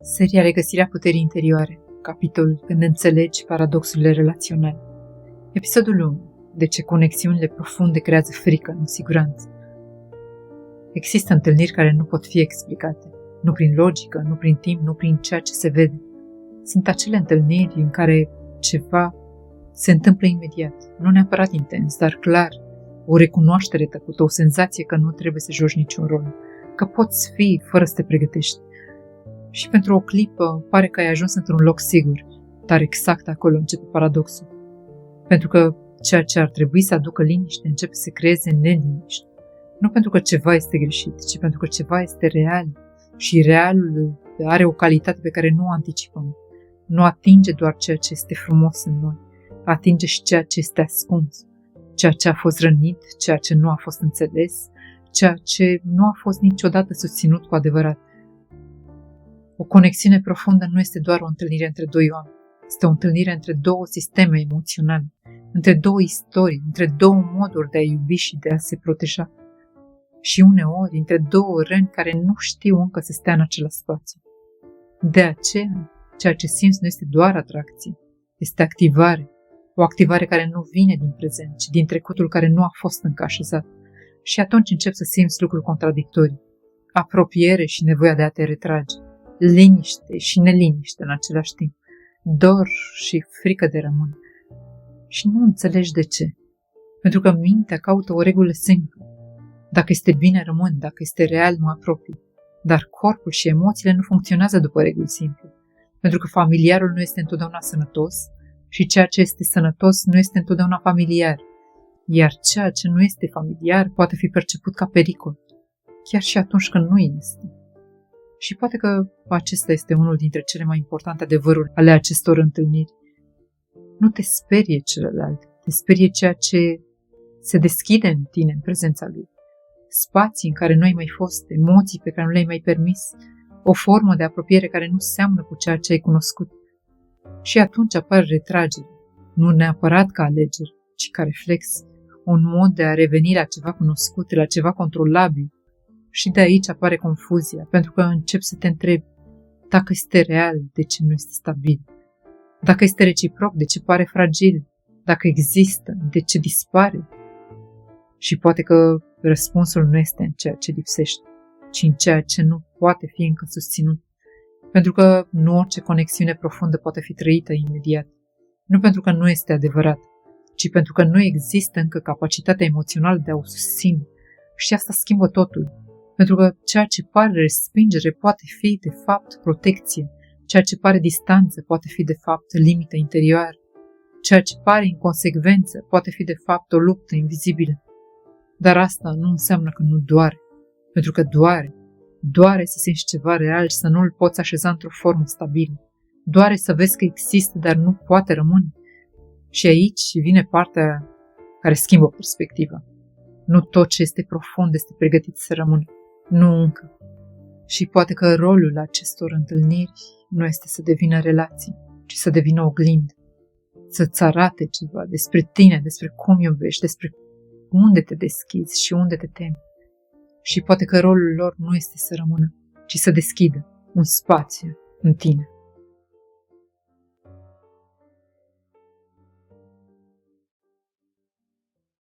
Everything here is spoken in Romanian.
Seria Regăsirea puterii interioare, capitolul Când înțelegi paradoxurile relaționale. Episodul 1. De ce conexiunile profunde creează frică, nu siguranță. Există întâlniri care nu pot fi explicate, nu prin logică, nu prin timp, nu prin ceea ce se vede. Sunt acele întâlniri în care ceva se întâmplă imediat, nu neapărat intens, dar clar, o recunoaștere tăcută, o senzație că nu trebuie să joci niciun rol, că poți fi fără să te pregătești. Și pentru o clipă pare că ai ajuns într-un loc sigur, dar exact acolo începe paradoxul. Pentru că ceea ce ar trebui să aducă liniște începe să creeze neliniște. Nu pentru că ceva este greșit, ci pentru că ceva este real și realul are o calitate pe care nu o anticipăm. Nu atinge doar ceea ce este frumos în noi, atinge și ceea ce este ascuns, ceea ce a fost rănit, ceea ce nu a fost înțeles, ceea ce nu a fost niciodată susținut cu adevărat. O conexiune profundă nu este doar o întâlnire între doi oameni, este o întâlnire între două sisteme emoționale, între două istorii, între două moduri de a iubi și de a se proteja. Și uneori între două răni care nu știu încă să stea în același spațiu. De aceea, ceea ce simți nu este doar atracție, este activare, o activare care nu vine din prezent, ci din trecutul care nu a fost încă așezat. Și atunci începi să simți lucruri contradictorii, apropiere și nevoia de a te retrage, liniște și neliniște în același timp, dor și frică de rămâne. Și nu înțelegi de ce, pentru că mintea caută o regulă simplă. Dacă este bine, rămân, dacă este real, mă apropii. Dar corpul și emoțiile nu funcționează după reguli simple, pentru că familiarul nu este întotdeauna sănătos și ceea ce este sănătos nu este întotdeauna familiar, iar ceea ce nu este familiar poate fi perceput ca pericol, chiar și atunci când nu este. Și poate că acesta este unul dintre cele mai importante adevăruri ale acestor întâlniri. Nu te sperie celălalt, te sperie ceea ce se deschide în tine în prezența lui. Spații în care nu ai mai fost, emoții pe care nu le-ai mai permis, o formă de apropiere care nu seamănă cu ceea ce ai cunoscut. Și atunci apare retragere, nu neapărat ca alegere, ci ca reflex, un mod de a reveni la ceva cunoscut, la ceva controlabil. Și de aici apare confuzia, pentru că începi să te întrebi dacă este real, de ce nu este stabil, dacă este reciproc, de ce pare fragil, dacă există, de ce dispare. Și poate că răspunsul nu este în ceea ce lipsește, ci în ceea ce nu poate fi încă susținut. Pentru că nu orice conexiune profundă poate fi trăită imediat. Nu pentru că nu este adevărat, ci pentru că nu există încă capacitatea emoțională de a o susține. Și asta schimbă totul. Pentru că ceea ce pare respingere poate fi, de fapt, protecție. Ceea ce pare distanță poate fi, de fapt, limită interioară. Ceea ce pare inconsecvență poate fi, de fapt, o luptă invizibilă. Dar asta nu înseamnă că nu doare. Pentru că doare. Doare să simți ceva real și să nu îl poți așeza într-o formă stabilă. Doare să vezi că există, dar nu poate rămâne. Și aici vine partea care schimbă perspectiva. Nu tot ce este profund este pregătit să rămână. Nu încă. Și poate că rolul acestor întâlniri nu este să devină relații, ci să devină oglindă. Să-ți arate ceva despre tine, despre cum iubești, despre unde te deschizi și unde te temi. Și poate că rolul lor nu este să rămână, ci să deschidă un spațiu în tine.